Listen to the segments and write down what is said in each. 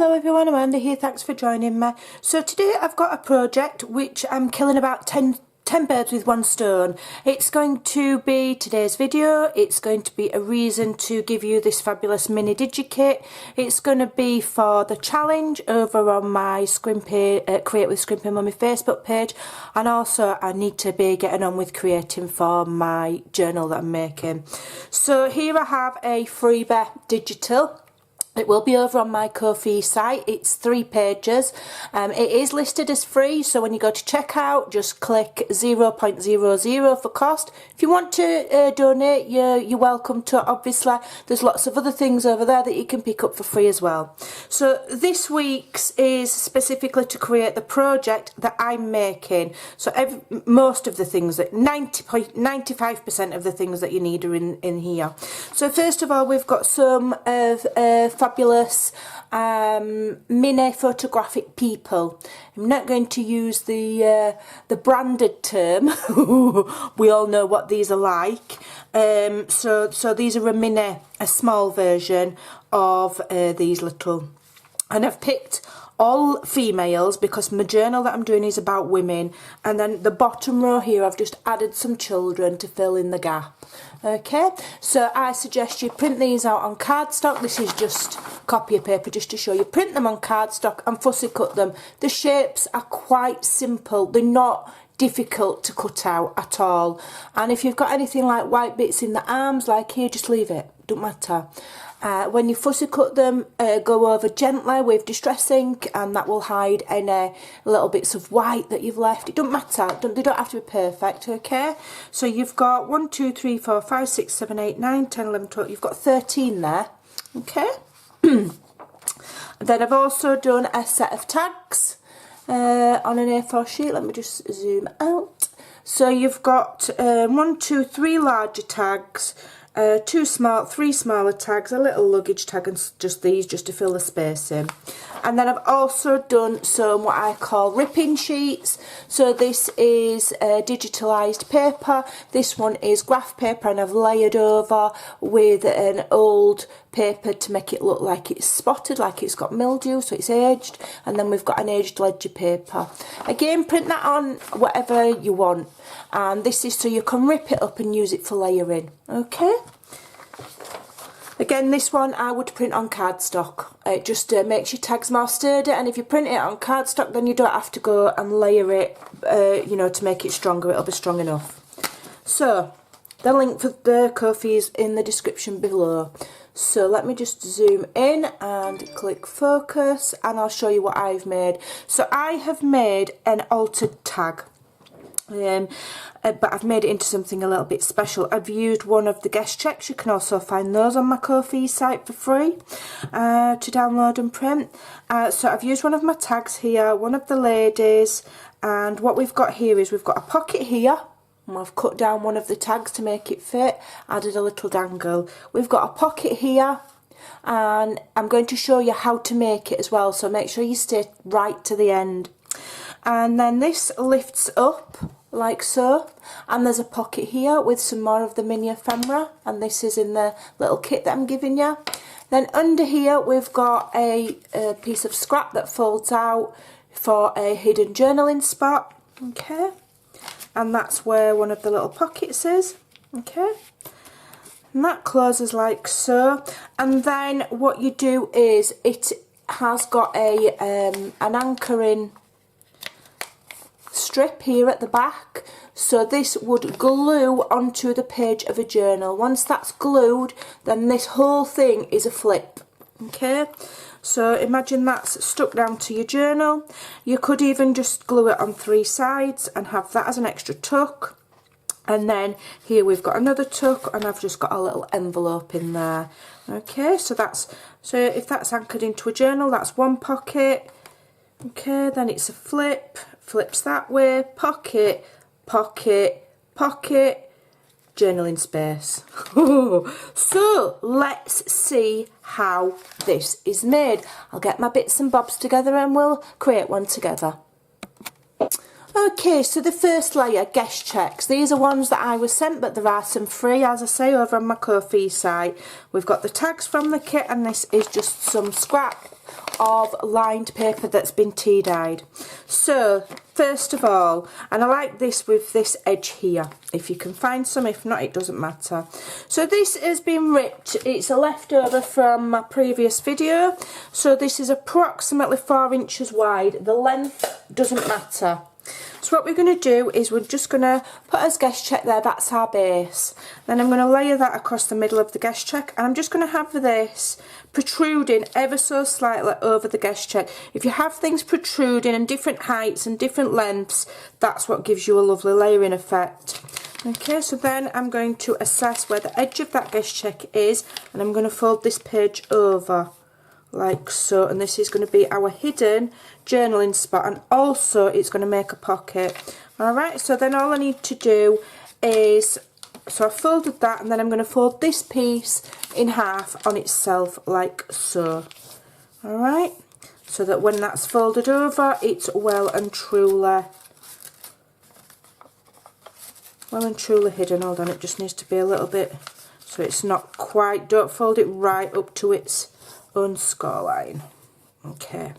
Hello everyone, Amanda here, thanks for joining me. So today I've got a project which I'm killing about 10 birds with one stone. It's going to be today's video, it's going to be a reason to give you this fabulous mini digikit. It's going to be for the challenge over on my Create with Scrimping Mummy Facebook page, and also I need to be getting on with creating for my journal that I'm making. So here I have a freebie digital. It will be over on my Ko-fi site. It's 3 pages. It is listed as free, so when you go to checkout, just click 0.00 for cost. If you want to donate, you're welcome to. Obviously, there's lots of other things over there that you can pick up for free as well. So this week's is specifically to create the project that I'm making. So most of the things, that 95% of the things that you need are in here. So first of all, we've got some of fabulous mini photographic people. I'm not going to use the branded term. We all know what these are like. So these are a small version of these little, and I've picked all females because my journal that I'm doing is about women, and then the bottom row here I've just added some children to fill in the gap. Okay, so I suggest you print these out on cardstock. This is just copy of paper just to show you. Print them on cardstock and fussy cut them. The shapes are quite simple, they're not difficult to cut out at all, and if you've got anything like white bits in the arms like here, just leave it, don't matter. When you fussy cut them, go over gently with distress ink, and that will hide any little bits of white that you've left. It don't matter, they don't have to be perfect, okay? So you've got 1, 2, 3, 4, 5, 6, 7, 8, 9, 10, 11, 12, you've got 13 there, okay? Then I've also done a set of tags on an A4 sheet. Let me just zoom out. So you've got 1, 2, 3 larger tags, 3 smaller tags, a little luggage tag, and just these just to fill the space in. And then I've also done some what I call ripping sheets. So this is digitalised paper. This one is graph paper, and I've layered over with an old paper to make it look like it's spotted, like it's got mildew, so it's aged. And then we've got an aged ledger paper. Again, print that on whatever you want. And this is so you can rip it up and use it for layering. Okay. Again, this one I would print on cardstock. It just makes your tags more sturdy, and if you print it on cardstock, then you don't have to go and layer it, you know, to make it stronger. It'll be strong enough. So the link for the Ko-fi is in the description below. So let me just zoom in and click focus, and I'll show you what I've made. So I have made an altered tag. But I've made it into something a little bit special. I've used one of the guest checks. You can also find those on my Ko-fi site for free to download and print. So I've used one of my tags here, one of the ladies, and what we've got here is we've got a pocket here, and I've cut down one of the tags to make it fit, added a little dangle. We've got a pocket here, and I'm going to show you how to make it as well, so make sure you stay right to the end. And then this lifts up like so, and there's a pocket here with some more of the mini ephemera, and this is in the little kit that I'm giving you. Then under here we've got a piece of scrap that folds out for a hidden journaling spot, okay, and that's where one of the little pockets is, okay, and that closes like so. And then what you do is it has got a an anchoring strip here at the back, so this would glue onto the page of a journal. Once that's glued, then this whole thing is a flip, okay? So imagine that's stuck down to your journal. You could even just glue it on 3 sides and have that as an extra tuck. And then here we've got another tuck, and I've just got a little envelope in there, okay? So if that's anchored into a journal, that's one pocket, okay, then it's a flip, flips that way, pocket, pocket, pocket, journaling space. So let's see how this is made. I'll get my bits and bobs together and we'll create one together. Okay, so the first layer, guest checks. These are ones that I was sent, but there are some free, as I say, over on my Ko-fi site. We've got the tags from the kit, and this is just some scrap of lined paper that's been tea dyed. So first of all, and I like this with this edge here, if you can find some, if not it doesn't matter. So this has been ripped, it's a leftover from my previous video, so this is approximately 4 inches wide. The length doesn't matter. So what we're going to do is we're just going to put as guest check there, that's our base. Then I'm going to layer that across the middle of the guest check, and I'm just going to have this protruding ever so slightly over the guest check. If you have things protruding in different heights and different lengths, that's what gives you a lovely layering effect. Okay, so then I'm going to assess where the edge of that guest check is, and I'm going to fold this page over like so, and this is going to be our hidden journaling spot, and also it's going to make a pocket. Alright, so then all I need to do is, so I folded that, and then I'm going to fold this piece in half on itself like so. Alright, so that when that's folded over, it's well and truly hidden. Hold on, it just needs to be a little bit, so it's not quite, don't fold it right up to its own score line. Okay,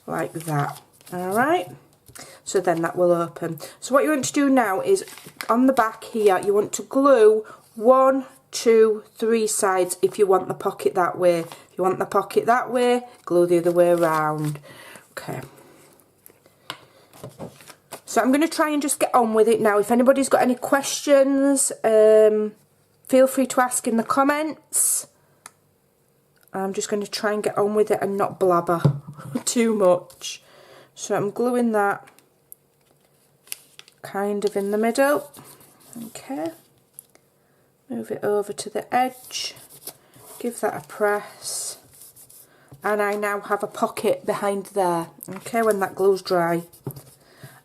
like that. Alright, so then that will open. So what you want to do now is on the back here, you want to glue 1, 2, 3 sides if you want the pocket that way. If you want the pocket that way, glue the other way around. Okay, so I'm going to try and just get on with it now. If anybody's got any questions, feel free to ask in the comments. I'm just going to try and get on with it and not blabber too much. So I'm gluing that kind of in the middle. Okay. Move it over to the edge. Give that a press. And I now have a pocket behind there. Okay, when that glue's dry.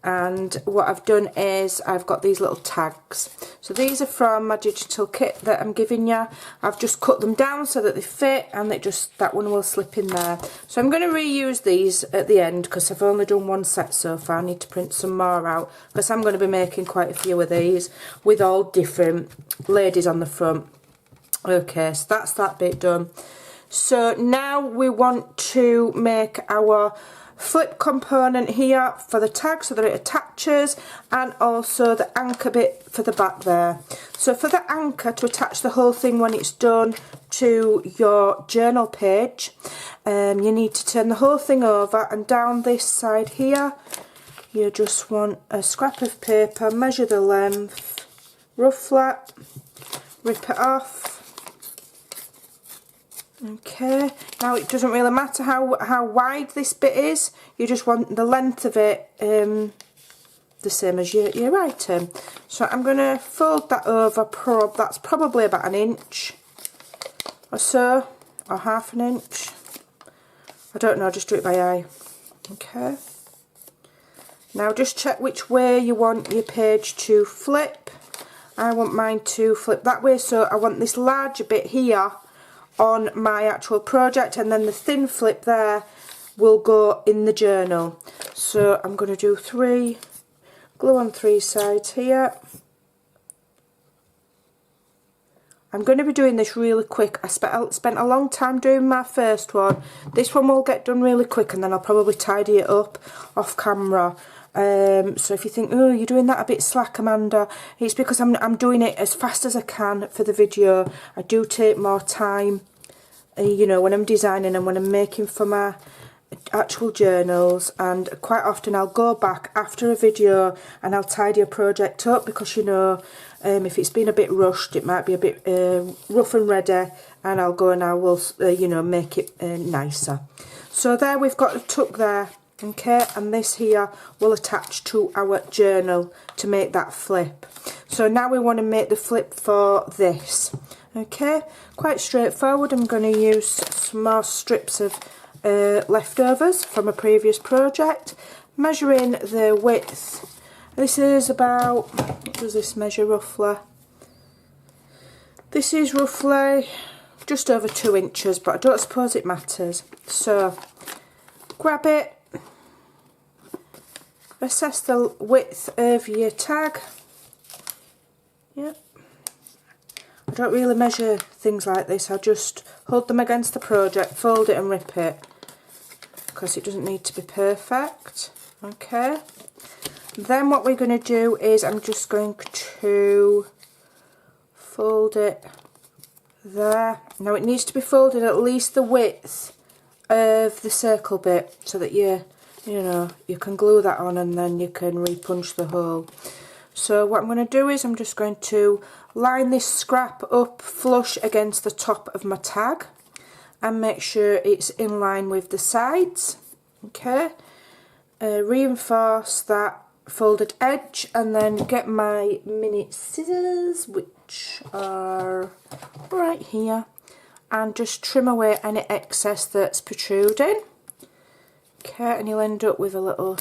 And what I've done is I've got these little tags. So these are from my digital kit that I'm giving you. I've just cut them down so that they fit, and that one will slip in there. So I'm going to reuse these at the end because I've only done one set so far. I need to print some more out because I'm going to be making quite a few of these with all different ladies on the front. Okay, so that's that bit done. So now we want to make our flip component here for the tag so that it attaches, and also the anchor bit for the back there. So for the anchor, to attach the whole thing when it's done to your journal page, you need to turn the whole thing over, and down this side here you just want a scrap of paper, measure the length roughly, rip it off. Okay, now it doesn't really matter how wide this bit is, you just want the length of it the same as your item. So I'm going to fold that over, that's probably about 1 inch or so, or half an inch. I don't know, just do it by eye. Okay, now just check which way you want your page to flip. I want mine to flip that way, so I want this larger bit here on my actual project, and then the thin flip there will go in the journal. So I'm going to do 3, glue on 3 sides here. I'm going to be doing this really quick. I spent a long time doing my first one. This one will get done really quick, and then I'll probably tidy it up off camera. So if you think, oh, you're doing that a bit slack, Amanda, it's because I'm doing it as fast as I can for the video. I do take more time, you know, when I'm designing and when I'm making for my actual journals, and quite often I'll go back after a video and I'll tidy a project up because, you know, if it's been a bit rushed, it might be a bit rough and ready, and I'll go and I will, you know, make it nicer. So there we've got a tuck there. Okay, and this here will attach to our journal to make that flip. So now we want to make the flip for this. Okay, quite straightforward. I'm going to use some more strips of leftovers from a previous project, measuring the width. This is about, what does this measure roughly? This is roughly just over 2 inches, but I don't suppose it matters. So grab it, assess the width of your tag. Yep. I don't really measure things like this, I just hold them against the project, fold it and rip it. because it doesn't need to be perfect. Okay, then what we're going to do is I'm just going to fold it there. Now it needs to be folded at least the width of the circle bit, so that you know, you can glue that on and then you can repunch the hole. So what I'm going to do is I'm just going to line this scrap up flush against the top of my tag and make sure it's in line with the sides. Okay, reinforce that folded edge and then get my mini scissors, which are right here, and just trim away any excess that's protruding. Okay, and you'll end up with a little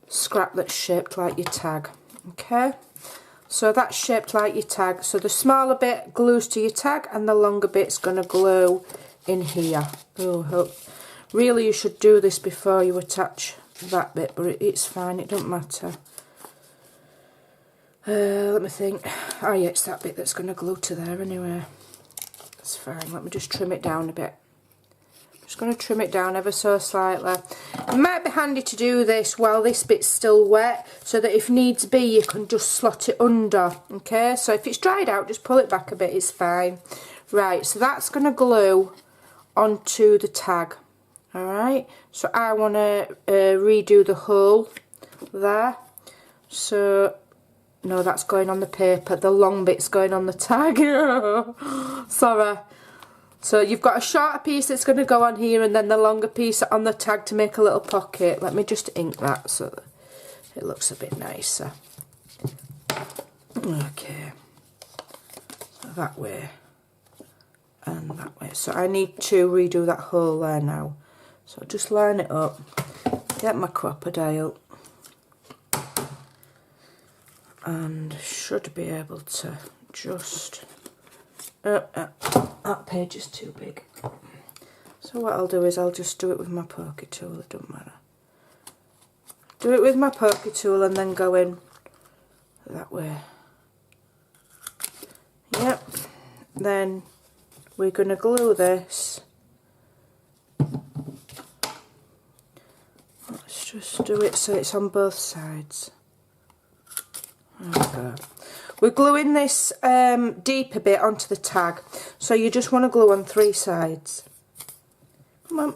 scrap that's shaped like your tag. Okay, so that's shaped like your tag. So the smaller bit glues to your tag and the longer bit's going to glue in here. Oh, really you should do this before you attach that bit, but it's fine, it doesn't matter. Let me think. Oh yeah, it's that bit that's going to glue to there anyway. That's fine. Let me just trim it down a bit. Just going to trim it down ever so slightly. It might be handy to do this while this bit's still wet, so that if needs be you can just slot it under. Okay, so if it's dried out, just pull it back a bit, it's fine. Right, so that's going to glue onto the tag. Alright, so I want to redo the hole there. So, no, that's going on the paper. The long bit's going on the tag. Sorry. So you've got a shorter piece that's going to go on here and then the longer piece on the tag to make a little pocket. Let me just ink that so that it looks a bit nicer. Okay. So that way and that way. So I need to redo that hole there now. So just line it up, get my crocodile, and should be able to just... that page is too big. So what I'll do is I'll just do it with my pokey tool, it doesn't matter. Do it with my pokey tool and then go in that way. Yep. Then we're going to glue this. Let's just do it so it's on both sides. There we go. We're gluing this deeper bit onto the tag, so you just want to glue on 3 sides. Come on.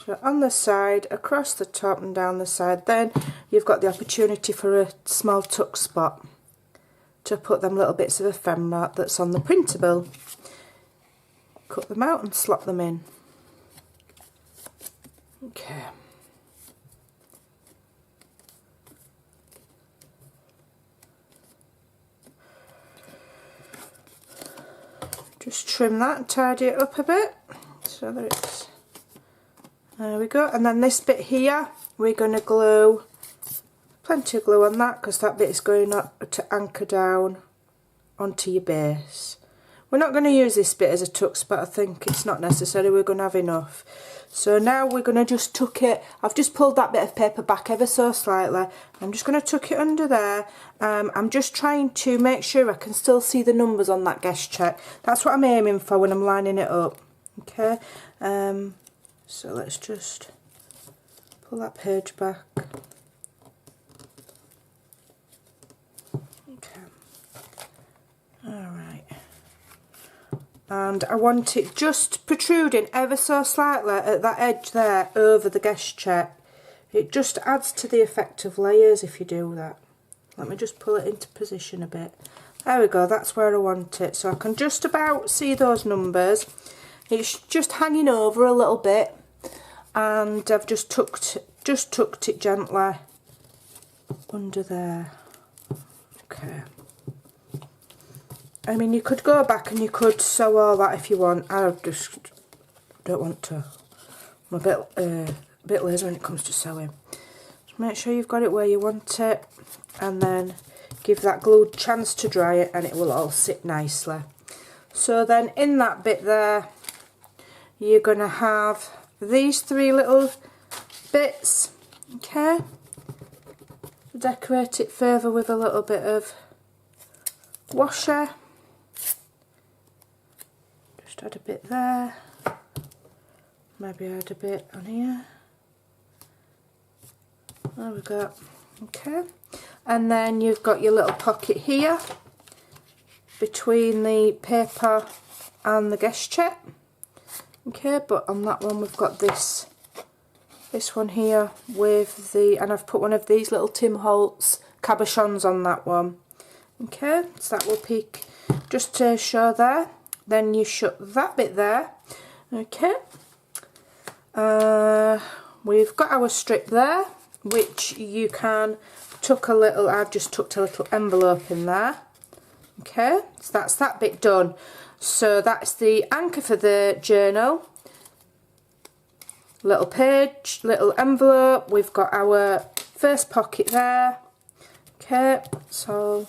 So on the side, across the top and down the side, then you've got the opportunity for a small tuck spot to put them little bits of ephemera that's on the printable. Cut them out and slot them in. Okay. Just trim that and tidy it up a bit so that it's... There we go. And then this bit here, we're going to glue, plenty of glue on that because that bit is going up to anchor down onto your base. We're not going to use this bit as a tuck spot, I think it's not necessary, we're going to have enough. So now we're going to just tuck it. I've just pulled that bit of paper back ever so slightly. I'm just going to tuck it under there. I'm just trying to make sure I can still see the numbers on that guest check. That's what I'm aiming for when I'm lining it up. Okay, so let's just pull that page back. Okay, alright. And I want it just protruding ever so slightly at that edge there over the guest check. It just adds to the effect of layers if you do that. Let me just pull it into position a bit. There we go, that's where I want it. So I can just about see those numbers. It's just hanging over a little bit, and I've just tucked it gently under there. Okay. I mean, you could go back and you could sew all that if you want. I just don't want to. I'm a bit lazy when it comes to sewing. Just make sure you've got it where you want it, and then give that glue a chance to dry it, and it will all sit nicely. So then in that bit there, you're going to have these 3 little bits, okay? Decorate it further with a little bit of washer. Just add a bit there, Maybe add a bit on here. There we go. Okay, and then you've got your little pocket here between the paper and the guest check. Okay, but on that one we've got this one here with the, and I've put one of these little Tim Holtz cabochons on that one. Okay, so that will peek just to show there. Then you shut that bit there. Okay, we've got our strip there, which you can tuck a little, I've just tucked a little envelope in there. Okay, so that's that bit done. So that's the anchor for the journal. Little page, little envelope, we've got our first pocket there. Okay, so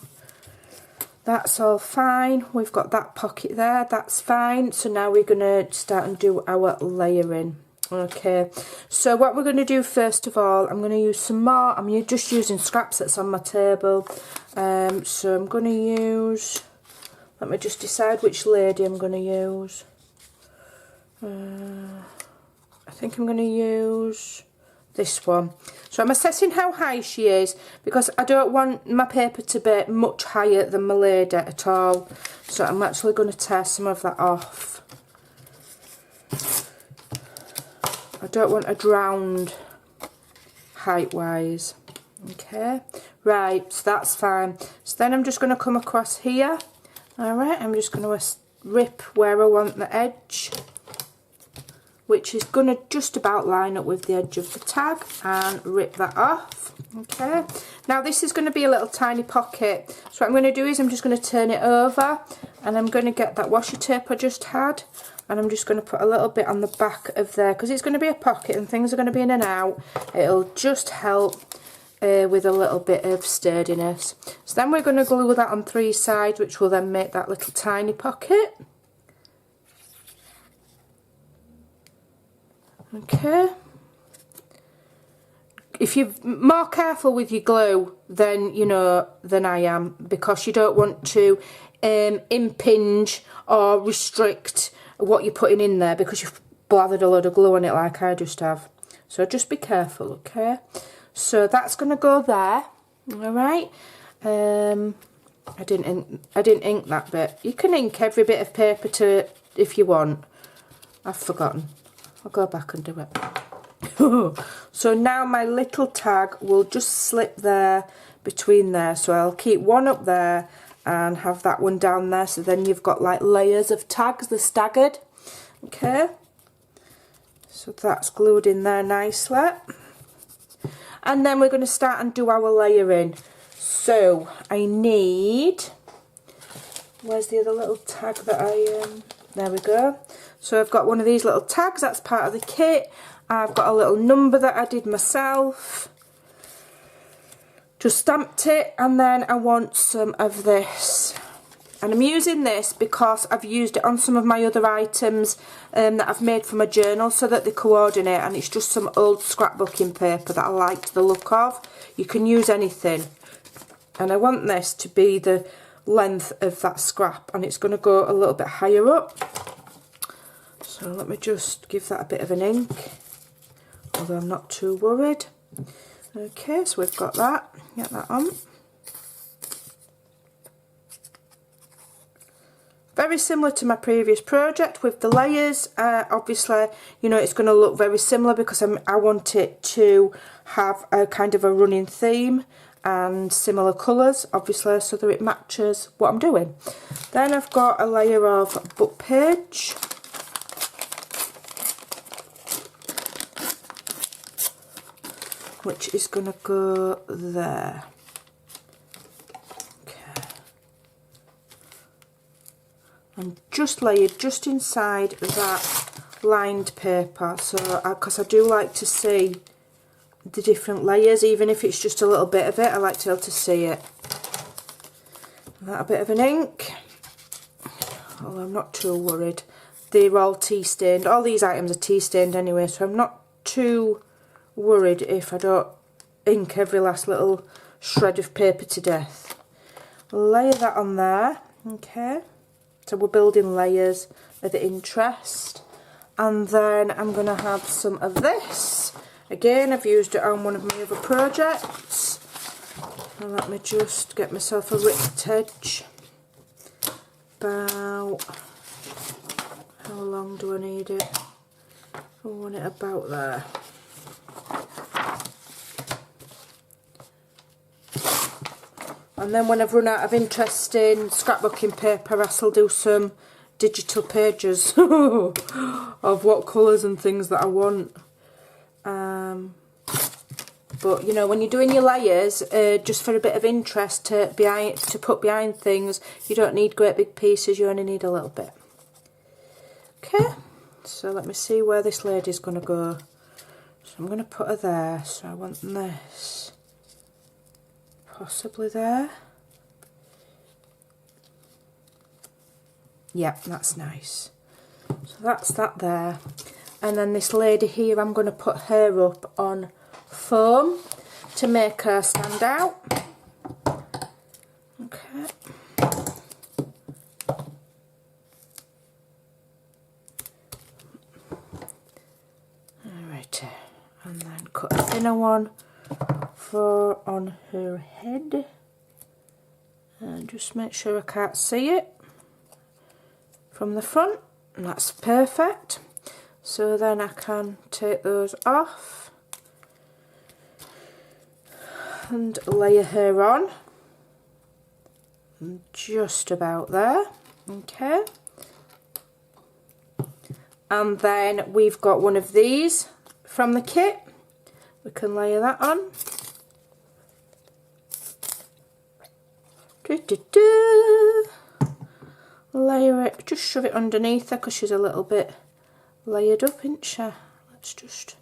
that's all fine. We've got that pocket there, that's fine. So now we're going to start and do our layering. Okay, so what we're going to do first of all, I'm going to use some more, I'm just using scraps that's on my table. So I'm going to use, let me just decide which lady I'm going to use. I think I'm going to use this one. So I'm assessing how high she is because I don't want my paper to be much higher than my lady at all. So I'm actually going to tear some of that off. I don't want a drowned height wise. Okay, right, so that's fine. So then I'm just going to come across here. Alright, I'm just going to rip where I want the edge, which is going to just about line up with the edge of the tag, and rip that off. Okay, now this is going to be a little tiny pocket, so what I'm going to do is I'm just going to turn it over, and I'm going to get that washi tape I just had, and I'm just going to put a little bit on the back of there, because it's going to be a pocket and things are going to be in and out. It'll just help with a little bit of sturdiness. So then we're going to glue that on 3 sides, which will then make that little tiny pocket. Okay, if you're more careful with your glue than than I am, because you don't want to impinge or restrict what you're putting in there because you've blathered a load of glue on it like I just have. So just be careful, okay? So that's going to go there. All right. I didn't ink that bit. You can ink every bit of paper to if you want. I've forgotten. I'll go back and do it. So now my little tag will just slip there between there. So I'll keep one up there and have that one down there. So then you've got like layers of tags, they're staggered. Okay. So that's glued in there nicely. And then we're going to start and do our layering. So I need, where's the other little tag that there we go. So I've got one of these little tags, that's part of the kit. I've got a little number that I did myself. Just stamped it, and then I want some of this. And I'm using this because I've used it on some of my other items that I've made for my journal so that they coordinate, and it's just some old scrapbooking paper that I liked the look of. You can use anything. And I want this to be the length of that scrap, and it's going to go a little bit higher up. So let me just give that a bit of an ink, although I'm not too worried. Okay, so we've got that. Get that on. Very similar to my previous project with the layers. Obviously, it's going to look very similar because I want it to have a kind of a running theme and similar colours, obviously, so that it matches what I'm doing. Then I've got a layer of book page. Which is going to go there. Okay. And just layered just inside that lined paper. So, because I do like to see the different layers, even if it's just a little bit of it, I like to be able to see it. That a bit of an ink. Although I'm not too worried. They're all tea stained. All these items are tea stained anyway, so I'm not too worried if I don't ink every last little shred of paper to death. Layer that on there. Okay, so we're building layers of interest. And then I'm going to have some of this. Again, I've used it on one of my other projects. And let me just get myself a ripped edge. About, how long do I need it? I want it about there. And then when I've run out of interesting scrapbooking paper, I shall do some digital pages of what colours and things that I want. But you know, when you're doing your layers, just for a bit of interest to put behind things, you don't need great big pieces, you only need a little bit. Okay, so let me see where this lady's going to go. So I'm going to put her there, so I want this possibly there. Yep, that's nice. So that's that there. And then this lady here, I'm going to put her up on foam to make her stand out. Okay. Alright, and then cut a thinner one for on her head. And just make sure I can't see it from the front, and that's perfect. So then I can take those off and layer her on, just about there. Okay, and then we've got one of these from the kit, we can layer that on. Layer it, just shove it underneath her because she's a little bit layered up, isn't she? Let's just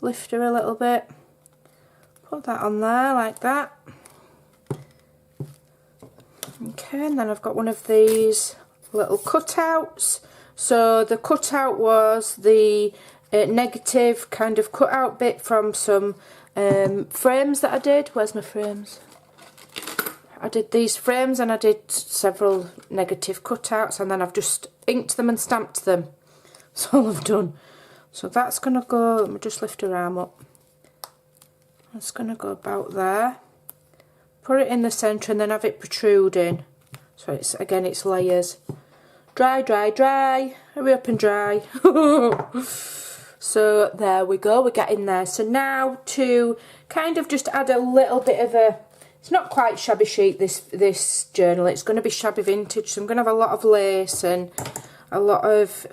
lift her a little bit, put that on there like that. Okay, and then I've got one of these little cutouts. So the cutout was the negative kind of cutout bit from some frames that I did. Where's my frames? I did these frames and I did several negative cutouts, and then I've just inked them and stamped them. That's all I've done. So that's going to go, let me just lift her arm up. That's going to go about there. Put it in the centre and then have it protruding. So it's, again, it's layers. Dry, dry, dry. Hurry up and dry. So there we go, we're getting there. So now to kind of just add a little bit of a, it's not quite shabby chic, this journal, it's going to be shabby vintage, so I'm going to have a lot of lace and a lot of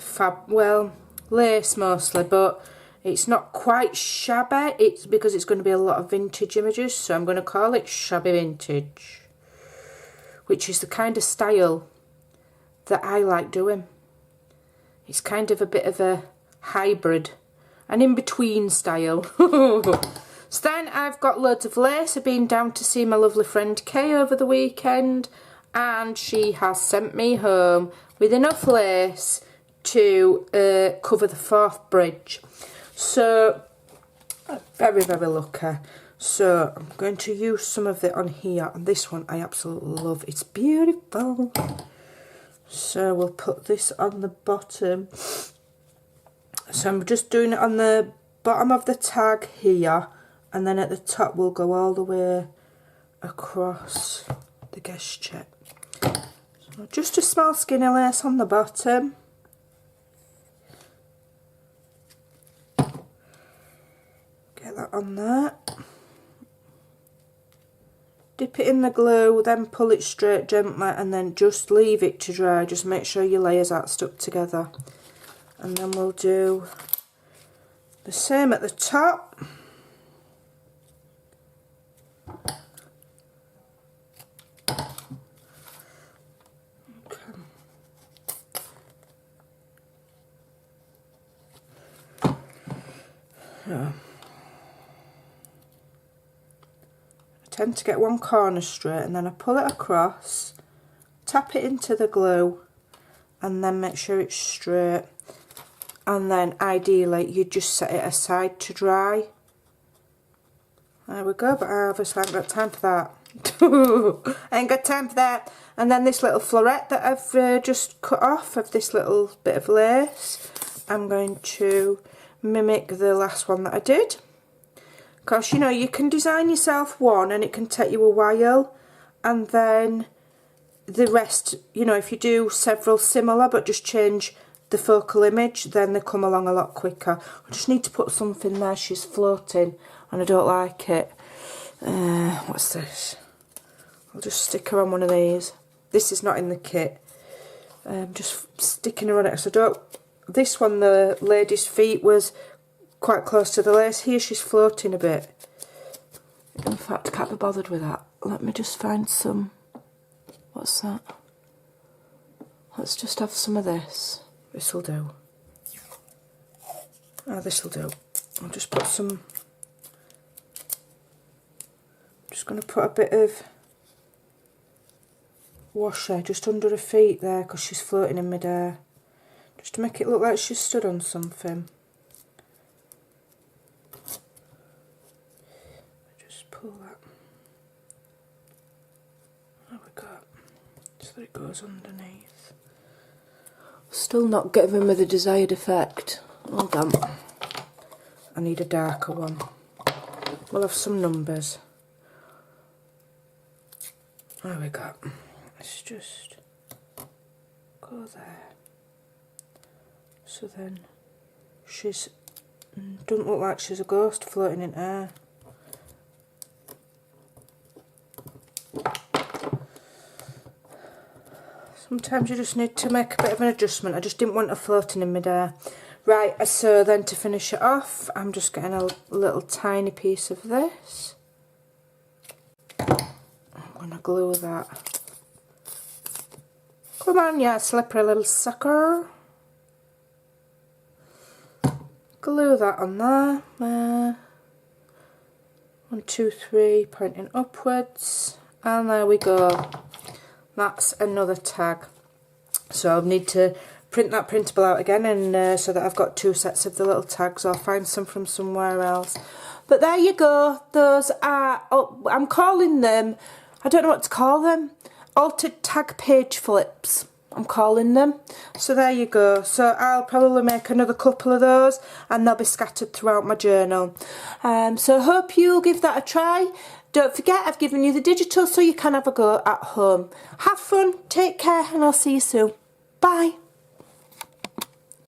well, lace mostly, but it's not quite shabby, it's because it's going to be a lot of vintage images, so I'm going to call it shabby vintage, which is the kind of style that I like doing. It's kind of a bit of a hybrid, an in-between style. So then I've got loads of lace. I've been down to see my lovely friend Kay over the weekend, and she has sent me home with enough lace to cover the Forth Bridge. So, very, very lucky. So I'm going to use some of it on here, and this one I absolutely love. It's beautiful. So we'll put this on the bottom. So I'm just doing it on the bottom of the tag here, and then at the top we'll go all the way across the guest check. So just a small skinny lace on the bottom. Get that on there. Dip it in the glue, then pull it straight gently, and then just leave it to dry. Just make sure your layers aren't stuck together. And then we'll do the same at the top. I tend to get one corner straight, and then I pull it across, tap it into the glue, and then make sure it's straight, and then ideally you just set it aside to dry. There we go, but I obviously haven't got time for that. I ain't got time for that. And then this little floret that I've just cut off of this little bit of lace, I'm going to mimic the last one that I did. Because, you know, you can design yourself one and it can take you a while, and then the rest, you know, if you do several similar but just change the focal image, then they come along a lot quicker. I just need to put something there. She's floating and I don't like it. What's this? I'll just stick her on one of these. This is not in the kit. Just sticking her on it. So don't. This one, the lady's feet was quite close to the lace. Here she's floating a bit. In fact, I can't be bothered with that. Let me just find some. What's that? Let's just have some of this. This'll do. This'll do. I'll just put some. I'm just going to put a bit of washer just under her feet there, because she's floating in midair. Just to make it look like she's stood on something. Just pull that. There we go. So that it goes underneath. Still not giving me the desired effect. Hold on. I need a darker one. We'll have some numbers. There we go. Let's just go there. So then she's doesn't look like she's a ghost floating in air. Sometimes you just need to make a bit of an adjustment. I just didn't want her floating in midair. Right, so then to finish it off, I'm just getting a little tiny piece of this. I'm going to glue that. Come on, you slippery little sucker. Glue that on there. 1, 2, 3, pointing upwards. And there we go. That's another tag. So I'll need to print that printable out again, and so that I've got 2 sets of the little tags. I'll find some from somewhere else. But there you go. Those are, I'm calling them, I don't know what to call them, altered tag page flips. I'm calling them. So there you go. So I'll probably make another couple of those, and they'll be scattered throughout my journal. So I hope you'll give that a try. Don't forget, I've given you the digital so you can have a go at home. Have fun, take care, and I'll see you soon. Bye.